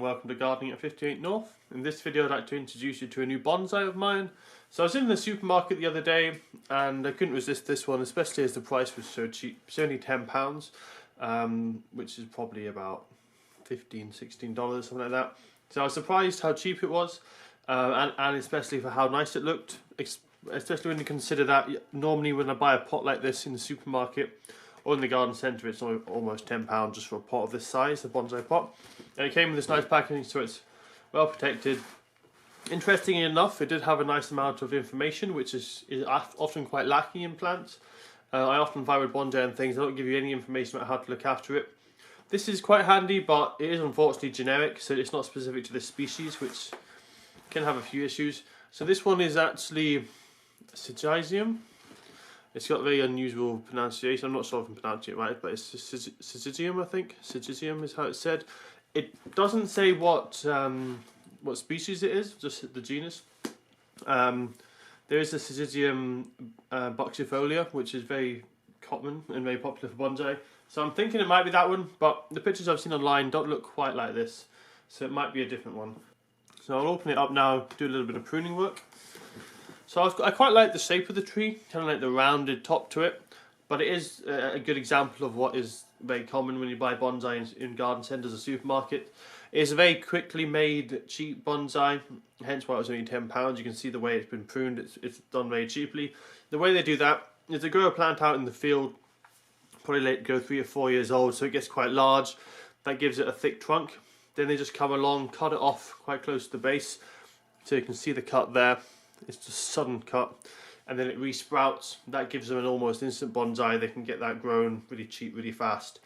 welcome to Gardening at 58 North. In this video I'd like to introduce you to a new bonsai of mine. So I was in the supermarket the other day and I couldn't resist this one, especially as the price was so cheap. It's only £10, which is probably about $15, $16, something like that. So I was surprised how cheap it was, and especially for how nice it looked, especially when you consider that normally when I buy a pot like this in the supermarket or in the garden centre, it's almost £10 just for a pot of this size, a bonsai pot. And it came with this nice packaging, so it's well protected. Interestingly enough, it did have a nice amount of information, which is often quite lacking in plants. I often find with bonsai and things, they don't give you any information about how to look after it. This is quite handy, but it is unfortunately generic, so it's not specific to this species, which can have a few issues. So this one is actually Syzygium. It's got a very unusual pronunciation. I'm not sure if I'm pronouncing it right, but it's Syzygium, I think. Syzygium is how it's said. It doesn't say what species it is, just the genus. There is the Syzygium buxifolia, which is very common and very popular for bonsai. So I'm thinking it might be that one, but the pictures I've seen online don't look quite like this. So it might be a different one. So I'll open it up now, do a little bit of pruning work. So I quite like the shape of the tree, kind of like the rounded top to it, but it is a good example of what is very common when you buy bonsai in garden centres or supermarket. It's a very quickly made, cheap bonsai, hence why it was only £10. You can see the way it's been pruned, it's done very cheaply. The way they do that is they grow a plant out in the field, probably let it go 3 or 4 years old, so it gets quite large. That gives it a thick trunk. Then they just come along, cut it off quite close to the base, so you can see the cut there. It's just a sudden cut, and then it resprouts. That gives them an almost instant bonsai. They can get that grown really cheap, really fast.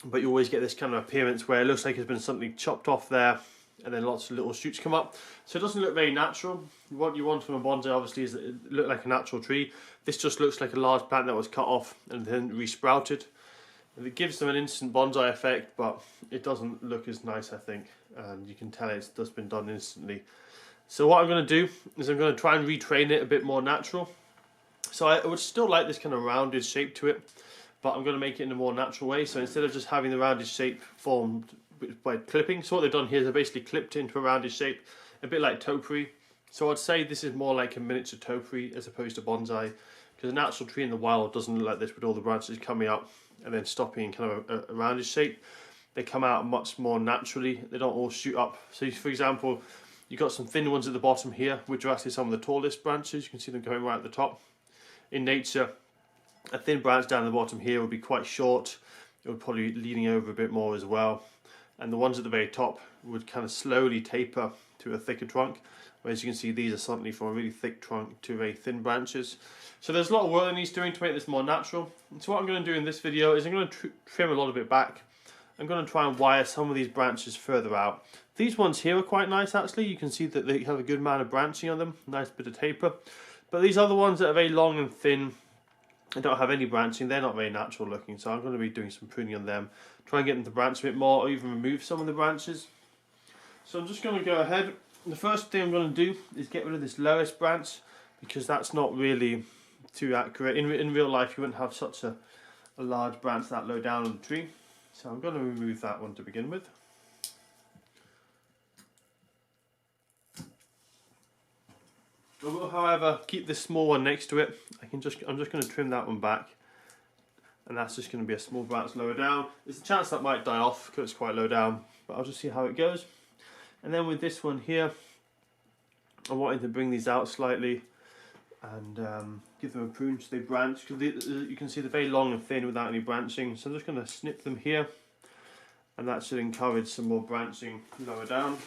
But you always get this kind of appearance where it looks like it's been something chopped off there, and then lots of little shoots come up. So it doesn't look very natural. What you want from a bonsai obviously is that it look like a natural tree. This just looks like a large plant that was cut off and then resprouted. And it gives them an instant bonsai effect, but it doesn't look as nice, I think. And you can tell it's just been done instantly. So what I'm going to do is I'm going to try and retrain it a bit more natural. So I would still like this kind of rounded shape to it, but I'm going to make it in a more natural way. So instead of just having the rounded shape formed by clipping, so what they've done here is they've basically clipped it into a rounded shape, a bit like topiary. So I'd say this is more like a miniature topiary as opposed to bonsai, because a natural tree in the wild doesn't look like this with all the branches coming up and then stopping in kind of a rounded shape. They come out much more naturally. They don't all shoot up. So for example, you've got some thin ones at the bottom here, which are actually some of the tallest branches. You can see them going right at the top. In nature, a thin branch down the bottom here would be quite short. It would probably be leaning over a bit more as well. And the ones at the very top would kind of slowly taper to a thicker trunk. Whereas you can see these are suddenly from a really thick trunk to very thin branches. So there's a lot of work that needs doing to make this more natural. And so what I'm going to do in this video is I'm going to trim a lot of it back. I'm going to try and wire some of these branches further out. These ones here are quite nice actually. You can see that they have a good amount of branching on them, nice bit of taper. But these other ones that are very long and thin and don't have any branching, they're not very natural looking. So I'm going to be doing some pruning on them, try and get them to branch a bit more or even remove some of the branches. So I'm just going to go ahead. The first thing I'm going to do is get rid of this lowest branch, because that's not really too accurate. In real life you wouldn't have such a large branch that low down on the tree. So I'm going to remove that one to begin with. I will, however, keep this small one next to it. I'm just going to trim that one back, and that's just going to be a small branch lower down. There's a chance that might die off because it's quite low down, but I'll just see how it goes. And then with this one here, I'm wanting to bring these out slightly and give them a prune so they branch, because you can see they're very long and thin without any branching. So I'm just going to snip them here, and that should encourage some more branching lower down.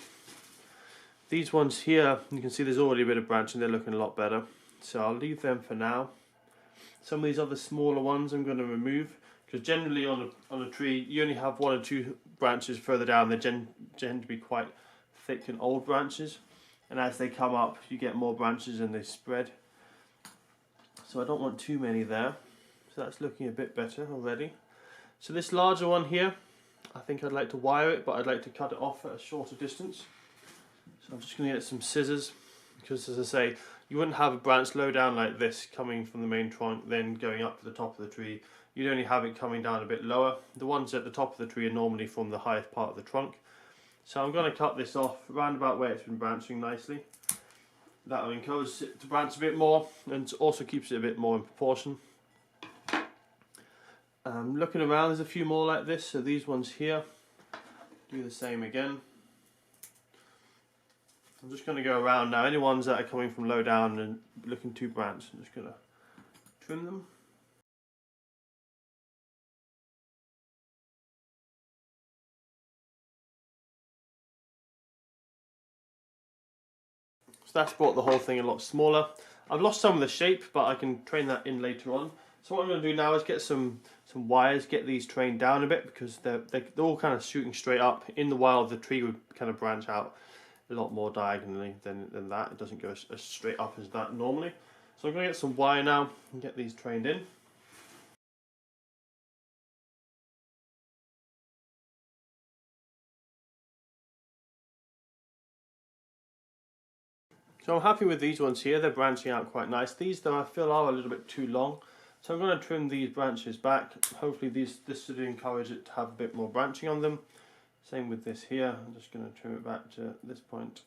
These ones here, you can see there's already a bit of branching, they're looking a lot better. So I'll leave them for now. Some of these other smaller ones I'm going to remove, because generally on a tree you only have 1 or 2 branches further down. They tend to be quite thick and old branches, and as they come up you get more branches and they spread. So I don't want too many there. So that's looking a bit better already. So this larger one here, I think I'd like to wire it, but I'd like to cut it off at a shorter distance. So I'm just going to get some scissors, because as I say, you wouldn't have a branch low down like this coming from the main trunk then going up to the top of the tree. You'd only have it coming down a bit lower. The ones at the top of the tree are normally from the highest part of the trunk. So I'm going to cut this off round about where it's been branching nicely. That will encourage it to branch a bit more and also keeps it a bit more in proportion. Looking around, there's a few more like this, so these ones here, do the same again. I'm just going to go around now. Any ones that are coming from low down and looking too branched, I'm just going to trim them. So that's brought the whole thing a lot smaller. I've lost some of the shape, but I can train that in later on. So what I'm going to do now is get some wires, get these trained down a bit, because they're all kind of shooting straight up. In the wild, the tree would kind of branch out a lot more diagonally than that. It doesn't go as straight up as that normally. So I'm going to get some wire now and get these trained in. So I'm happy with these ones here. They're branching out quite nice. These though I feel are a little bit too long. So I'm going to trim these branches back. Hopefully this should encourage it to have a bit more branching on them. Same with this here. I'm just going to trim it back to this point.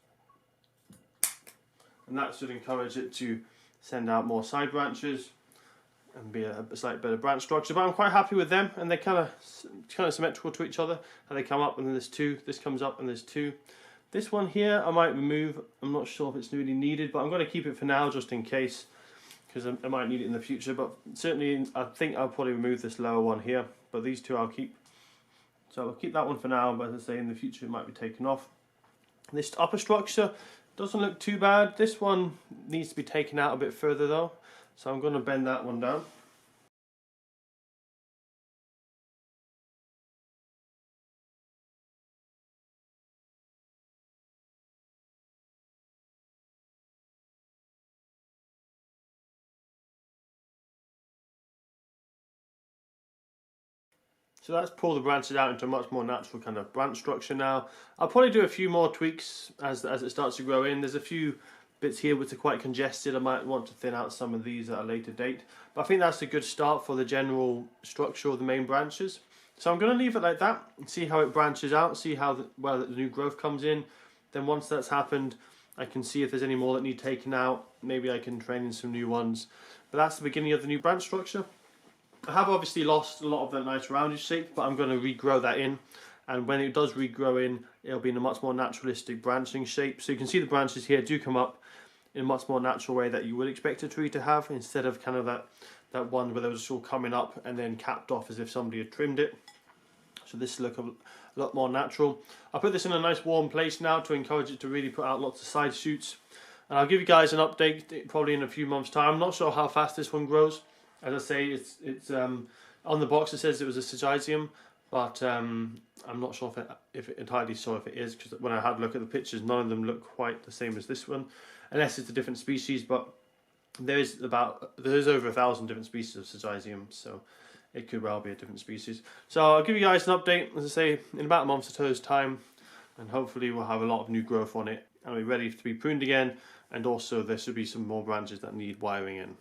And that should encourage it to send out more side branches and be a slightly better branch structure. But I'm quite happy with them, and they're kind of symmetrical to each other. How they come up and then there's two. This comes up and there's two. This one here I might remove. I'm not sure if it's really needed, but I'm going to keep it for now just in case, because I might need it in the future. But certainly I think I'll probably remove this lower one here, but these two I'll keep. So I'll keep that one for now, but as I say, in the future it might be taken off. This upper structure doesn't look too bad. This one needs to be taken out a bit further though, so I'm going to bend that one down. So that's pulled the branches out into a much more natural kind of branch structure now. I'll probably do a few more tweaks as it starts to grow in. There's a few bits here which are quite congested. I might want to thin out some of these at a later date. But I think that's a good start for the general structure of the main branches. So I'm going to leave it like that and see how it branches out, see how well the new growth comes in. Then once that's happened, I can see if there's any more that need taken out. Maybe I can train in some new ones. But that's the beginning of the new branch structure. I have obviously lost a lot of that nice rounded shape, but I'm going to regrow that in, and when it does regrow in, it'll be in a much more naturalistic branching shape. So you can see the branches here do come up in a much more natural way that you would expect a tree to have, instead of kind of that one where they were just all coming up and then capped off as if somebody had trimmed it. So this will look a lot more natural. I'll put this in a nice warm place now to encourage it to really put out lots of side shoots, and I'll give you guys an update probably in a few months' time. I'm not sure how fast this one grows. As I say, it's on the box it says it was a Syzygium, but I'm not sure if it entirely sure if it is, because when I had a look at the pictures, none of them look quite the same as this one, unless it's a different species. But there's over 1,000 different species of Syzygium, so it could well be a different species. So I'll give you guys an update, as I say, in about a month or two's time, and hopefully we'll have a lot of new growth on it and be ready to be pruned again. And also there should be some more branches that need wiring in.